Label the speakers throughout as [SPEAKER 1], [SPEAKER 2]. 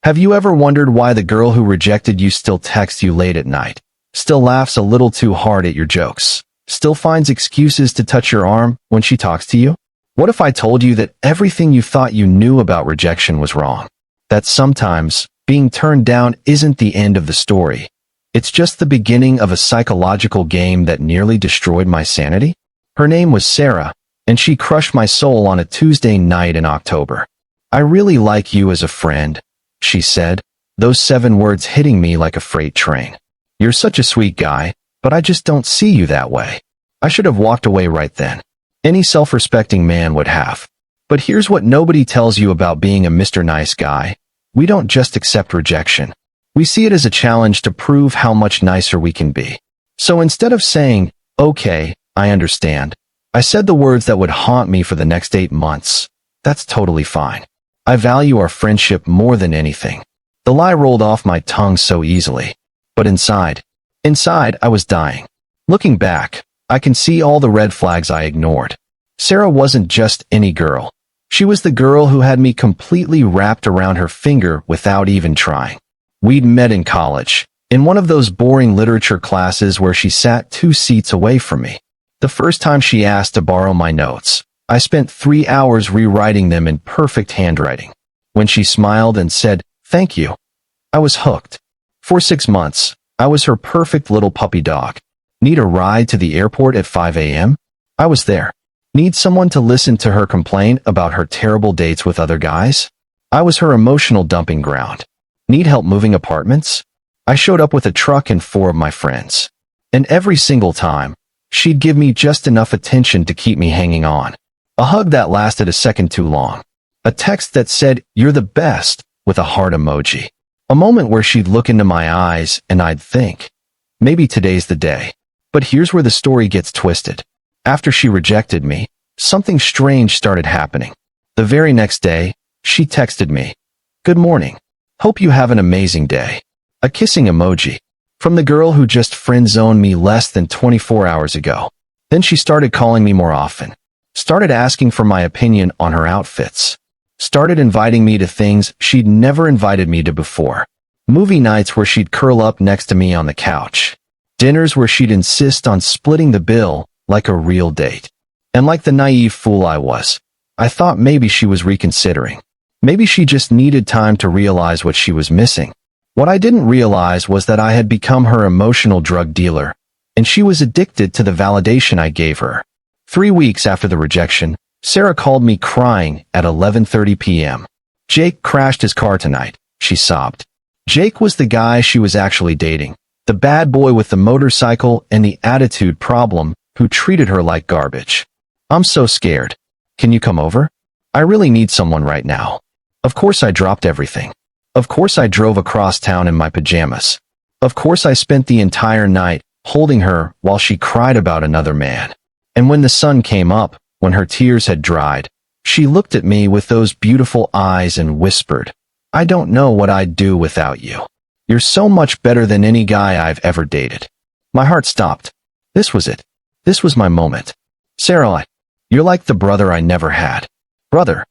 [SPEAKER 1] Have you ever wondered why the girl who rejected you still texts you late at night, still laughs a little too hard at your jokes, still finds excuses to touch your arm when she talks to you? What if I told you that everything you thought you knew about rejection was wrong? That sometimes being turned down isn't the end of the story. It's just the beginning of a psychological game that nearly destroyed my sanity? Her name was Sarah, and she crushed my soul on a Tuesday night in October. "I really like you as a friend," she said, those 7 words hitting me like a freight train. "You're such a sweet guy, but I just don't see you that way." I should have walked away right then. Any self-respecting man would have. But here's what nobody tells you about being a Mr. Nice Guy. We don't just accept rejection. We see it as a challenge to prove how much nicer we can be. So instead of saying, "Okay, I understand," I said the words that would haunt me for the next 8 months. "That's totally fine. I value our friendship more than anything." The lie rolled off my tongue so easily. But inside I was dying. Looking back, I can see all the red flags I ignored. Sarah wasn't just any girl. She was the girl who had me completely wrapped around her finger without even trying. We'd met in college, in one of those boring literature classes where she sat 2 seats away from me. The first time she asked to borrow my notes, I spent 3 hours rewriting them in perfect handwriting. When she smiled and said, "Thank you," I was hooked. For 6 months, I was her perfect little puppy dog. Need a ride to the airport at 5 a.m.? I was there. Need someone to listen to her complain about her terrible dates with other guys? I was her emotional dumping ground. Need help moving apartments? I showed up with a truck and 4 of my friends. And every single time, she'd give me just enough attention to keep me hanging on. A hug that lasted a second too long. A text that said, "You're the best," with a heart emoji. A moment where she'd look into my eyes and I'd think, maybe today's the day. But here's where the story gets twisted. After she rejected me, something strange started happening. The very next day, she texted me, "Good morning. Hope you have an amazing day." A kissing emoji. From the girl who just friend-zoned me less than 24 hours ago. Then she started calling me more often. Started asking for my opinion on her outfits. Started inviting me to things she'd never invited me to before. Movie nights where she'd curl up next to me on the couch. Dinners where she'd insist on splitting the bill like a real date. And like the naive fool I was, I thought maybe she was reconsidering. Maybe she just needed time to realize what she was missing. What I didn't realize was that I had become her emotional drug dealer, and she was addicted to the validation I gave her. 3 weeks after the rejection, Sarah called me crying at 11:30 p.m. "Jake crashed his car tonight," she sobbed. Jake was the guy she was actually dating. The bad boy with the motorcycle and the attitude problem who treated her like garbage. "I'm so scared. Can you come over? I really need someone right now." Of course I dropped everything. Of course I drove across town in my pajamas. Of course I spent the entire night holding her while she cried about another man. And when the sun came up, when her tears had dried, she looked at me with those beautiful eyes and whispered, "I don't know what I'd do without you. You're so much better than any guy I've ever dated." My heart stopped. This was it. This was my moment. "Sarah, you're like the brother I never had." Brother.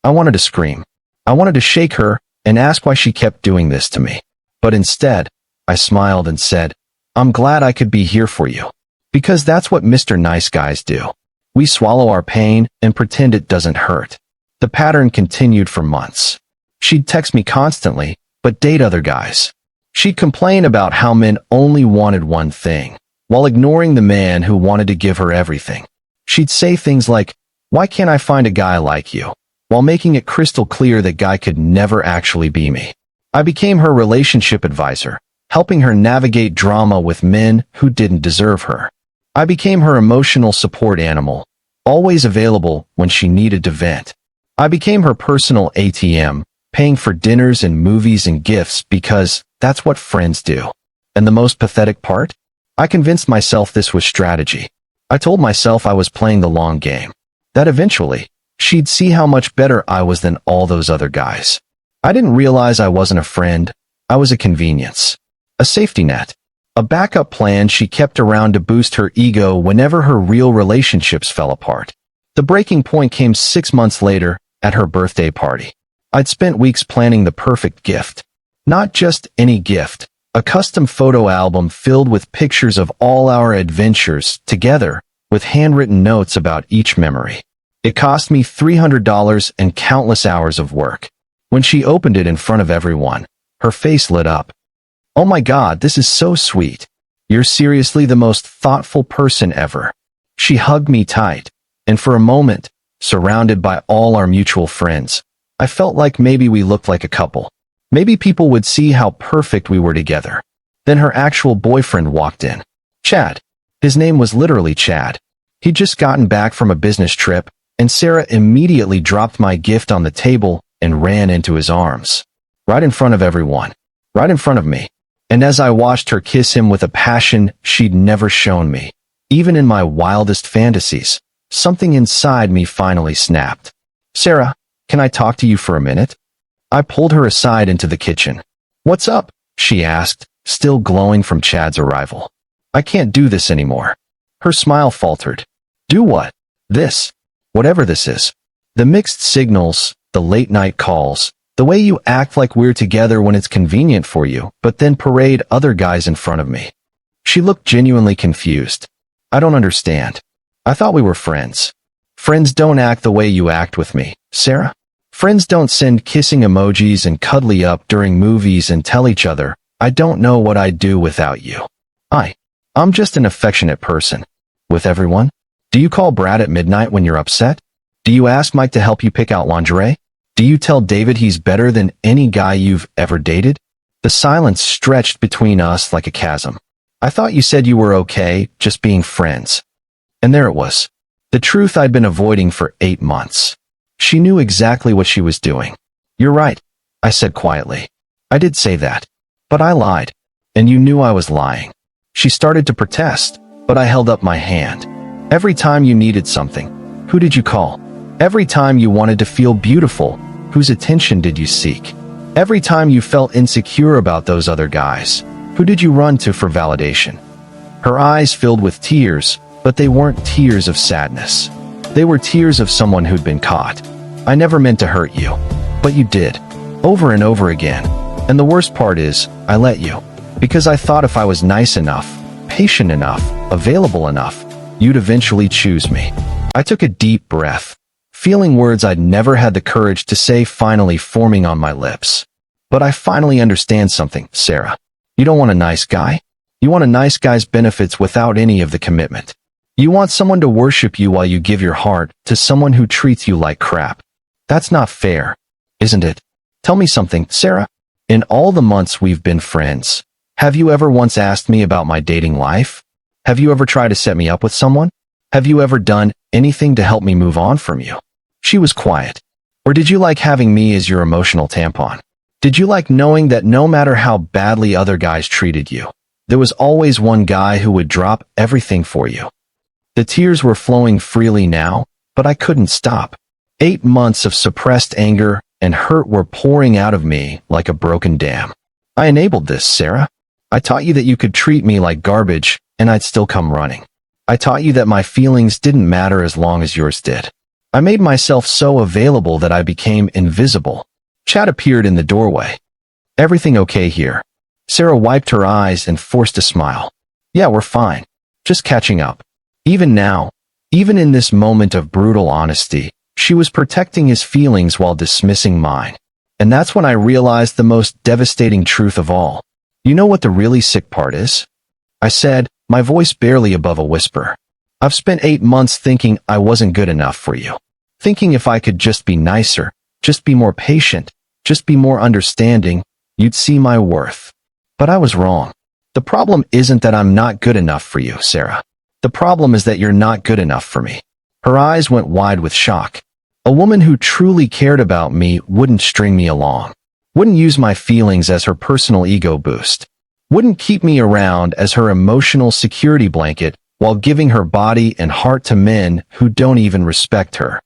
[SPEAKER 1] I wanted to scream. I wanted to shake her and ask why she kept doing this to me. But instead, I smiled and said, "I'm glad I could be here for you." Because that's what Mr. Nice Guys do. We swallow our pain and pretend it doesn't hurt. The pattern continued for months. She'd text me constantly, but date other guys. She'd complain about how men only wanted one thing, while ignoring the man who wanted to give her everything. She'd say things like, "Why can't I find a guy like you?" while making it crystal clear that guy could never actually be me. I became her relationship advisor, helping her navigate drama with men who didn't deserve her. I became her emotional support animal, always available when she needed to vent. I became her personal ATM, paying for dinners and movies and gifts because that's what friends do. And the most pathetic part? I convinced myself this was strategy. I told myself I was playing the long game. That eventually, she'd see how much better I was than all those other guys. I didn't realize I wasn't a friend. I was a convenience. A safety net. A backup plan she kept around to boost her ego whenever her real relationships fell apart. The breaking point came 6 months later, at her birthday party. I'd spent weeks planning the perfect gift. Not just any gift, a custom photo album filled with pictures of all our adventures together, with handwritten notes about each memory. It cost me $300 and countless hours of work. When she opened it in front of everyone, her face lit up. "Oh my God, this is so sweet. You're seriously the most thoughtful person ever." She hugged me tight, and for a moment, surrounded by all our mutual friends, I felt like maybe we looked like a couple. Maybe people would see how perfect we were together. Then her actual boyfriend walked in. Chad. His name was literally Chad. He'd just gotten back from a business trip, and Sarah immediately dropped my gift on the table and ran into his arms. Right in front of everyone. Right in front of me. And as I watched her kiss him with a passion she'd never shown me, even in my wildest fantasies, something inside me finally snapped. "Sarah, can I talk to you for a minute?" I pulled her aside into the kitchen. "What's up?" she asked, still glowing from Chad's arrival. "I can't do this anymore." Her smile faltered. "Do what?" "This. Whatever this is. The mixed signals, the late-night calls, the way you act like we're together when it's convenient for you, but then parade other guys in front of me." She looked genuinely confused. "I don't understand. I thought we were friends." "Friends don't act the way you act with me, Sarah. Friends don't send kissing emojis and cuddly up during movies and tell each other, 'I don't know what I'd do without you.' I'm just an affectionate person." "With everyone? Do you call Brad at midnight when you're upset? Do you ask Mike to help you pick out lingerie? Do you tell David he's better than any guy you've ever dated?" The silence stretched between us like a chasm. "I thought you said you were okay, just being friends." And there it was. The truth I'd been avoiding for 8 months. She knew exactly what she was doing. "You're right," I said quietly. "I did say that. But I lied. And you knew I was lying." She started to protest, but I held up my hand. "Every time you needed something, who did you call? Every time you wanted to feel beautiful, whose attention did you seek? Every time you felt insecure about those other guys, who did you run to for validation?" Her eyes filled with tears, but they weren't tears of sadness. They were tears of someone who'd been caught. "I never meant to hurt you. But you did. Over and over again. And the worst part is, I let you. Because I thought if I was nice enough, patient enough, available enough, you'd eventually choose me." I took a deep breath, feeling words I'd never had the courage to say finally forming on my lips. "But I finally understand something, Sarah. You don't want a nice guy. You want a nice guy's benefits without any of the commitment. You want someone to worship you while you give your heart to someone who treats you like crap. That's not fair, isn't it? Tell me something, Sarah. In all the months we've been friends, have you ever once asked me about my dating life? Have you ever tried to set me up with someone? Have you ever done anything to help me move on from you?" She was quiet. "Or did you like having me as your emotional tampon? Did you like knowing that no matter how badly other guys treated you, there was always one guy who would drop everything for you?" The tears were flowing freely now, but I couldn't stop. 8 months of suppressed anger and hurt were pouring out of me like a broken dam. "I enabled this, Sarah. I taught you that you could treat me like garbage and I'd still come running. I taught you that my feelings didn't matter as long as yours did. I made myself so available that I became invisible." Chad appeared in the doorway. "Everything okay here?" Sarah wiped her eyes and forced a smile. "Yeah, we're fine. Just catching up." Even now, even in this moment of brutal honesty, she was protecting his feelings while dismissing mine. And that's when I realized the most devastating truth of all. "You know what the really sick part is?" I said, my voice barely above a whisper. "I've spent 8 months thinking I wasn't good enough for you. Thinking if I could just be nicer, just be more patient, just be more understanding, you'd see my worth. But I was wrong. The problem isn't that I'm not good enough for you, Sarah. The problem is that you're not good enough for me." Her eyes went wide with shock. A woman who truly cared about me wouldn't string me along. Wouldn't use my feelings as her personal ego boost. Wouldn't keep me around as her emotional security blanket while giving her body and heart to men who don't even respect her.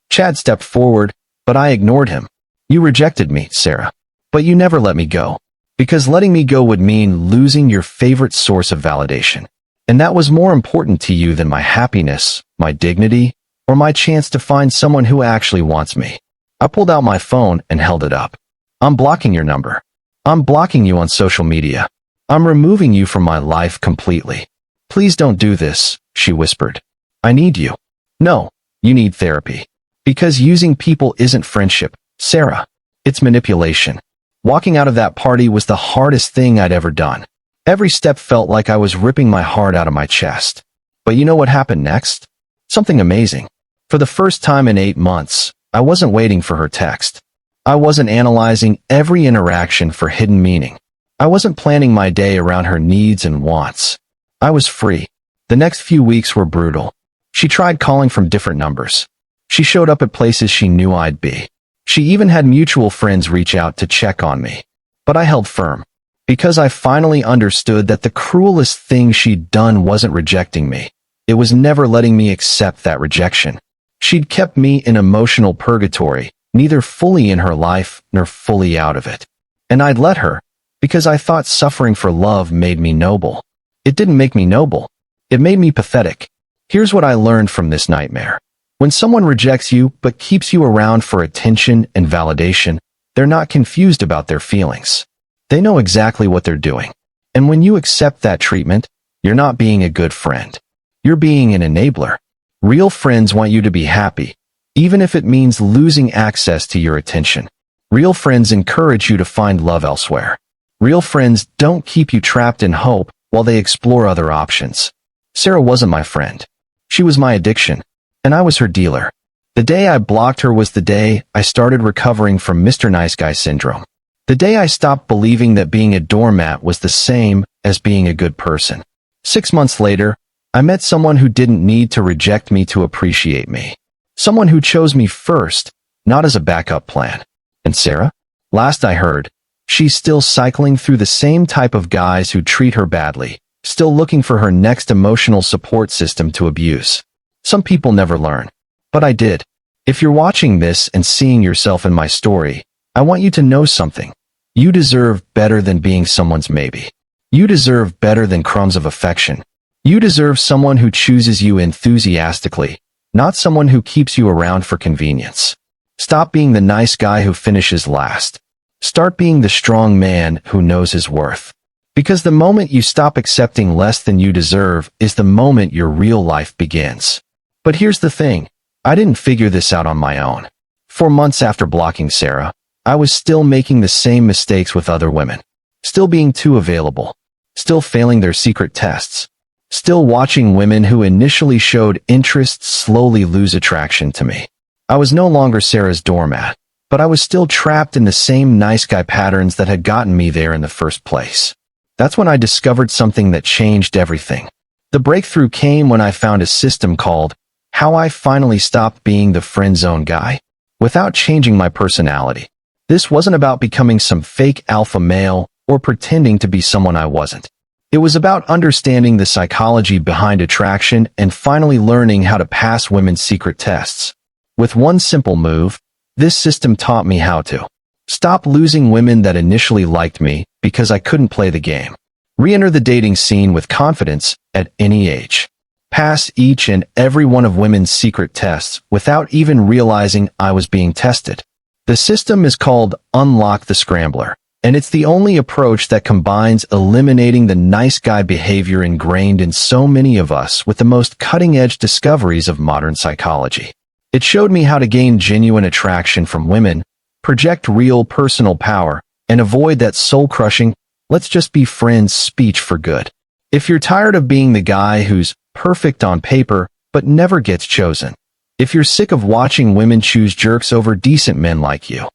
[SPEAKER 1] Chad stepped forward, but I ignored him. "You rejected me, Sarah. But you never let me go. Because letting me go would mean losing your favorite source of validation. And that was more important to you than my happiness, my dignity, or my chance to find someone who actually wants me. I pulled out my phone and held it up. I'm blocking your number. I'm blocking you on social media. I'm removing you from my life completely. Please don't do this, she whispered. I need you. No, you need therapy. Because using people isn't friendship, Sarah. It's manipulation. Walking out of that party was the hardest thing I'd ever done. Every step felt like I was ripping my heart out of my chest. But you know what happened next? Something amazing. For the first time in 8 months, I wasn't waiting for her text. I wasn't analyzing every interaction for hidden meaning. I wasn't planning my day around her needs and wants. I was free. The next few weeks were brutal. She tried calling from different numbers. She showed up at places she knew I'd be. She even had mutual friends reach out to check on me. But I held firm. Because I finally understood that the cruelest thing she'd done wasn't rejecting me. It was never letting me accept that rejection. She'd kept me in emotional purgatory, neither fully in her life nor fully out of it. And I'd let her, because I thought suffering for love made me noble. It didn't make me noble. It made me pathetic. Here's what I learned from this nightmare. When someone rejects you but keeps you around for attention and validation, they're not confused about their feelings. They know exactly what they're doing. And when you accept that treatment, you're not being a good friend. You're being an enabler. Real friends want you to be happy, even if it means losing access to your attention. Real friends encourage you to find love elsewhere. Real friends don't keep you trapped in hope while they explore other options. Sarah wasn't my friend. She was my addiction, and I was her dealer. The day I blocked her was the day I started recovering from Mr. Nice Guy syndrome. The day I stopped believing that being a doormat was the same as being a good person. 6 months later, I met someone who didn't need to reject me to appreciate me. Someone who chose me first, not as a backup plan. And Sarah? Last I heard, she's still cycling through the same type of guys who treat her badly, still looking for her next emotional support system to abuse. Some people never learn. But I did. If you're watching this and seeing yourself in my story, I want you to know something. You deserve better than being someone's maybe. You deserve better than crumbs of affection. You deserve someone who chooses you enthusiastically, not someone who keeps you around for convenience. Stop being the nice guy who finishes last. Start being the strong man who knows his worth. Because the moment you stop accepting less than you deserve is the moment your real life begins. But here's the thing. I didn't figure this out on my own. 4 months after blocking Sarah, I was still making the same mistakes with other women. Still being too available. Still failing their secret tests. Still watching women who initially showed interest slowly lose attraction to me. I was no longer Sarah's doormat, but I was still trapped in the same nice guy patterns that had gotten me there in the first place. That's when I discovered something that changed everything. The breakthrough came when I found a system called How I Finally Stopped Being the Friend Zone Guy, without changing my personality. This wasn't about becoming some fake alpha male or pretending to be someone I wasn't. It was about understanding the psychology behind attraction and finally learning how to pass women's secret tests. With one simple move, this system taught me how to stop losing women that initially liked me because I couldn't play the game. Re-enter the dating scene with confidence at any age. Pass each and every one of women's secret tests without even realizing I was being tested. The system is called Unlock the Scrambler, and it's the only approach that combines eliminating the nice guy behavior ingrained in so many of us with the most cutting-edge discoveries of modern psychology. It showed me how to gain genuine attraction from women, project real personal power, and avoid that soul-crushing, let's just be friends speech for good. If you're tired of being the guy who's perfect on paper but never gets chosen, if you're sick of watching women choose jerks over decent men like you,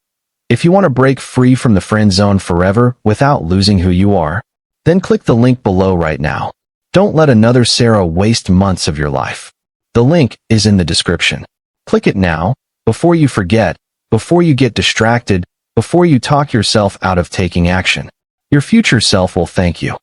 [SPEAKER 1] if you want to break free from the friend zone forever without losing who you are, then click the link below right now. Don't let another Sarah waste months of your life. The link is in the description. Click it now, before you forget, before you get distracted, before you talk yourself out of taking action. Your future self will thank you.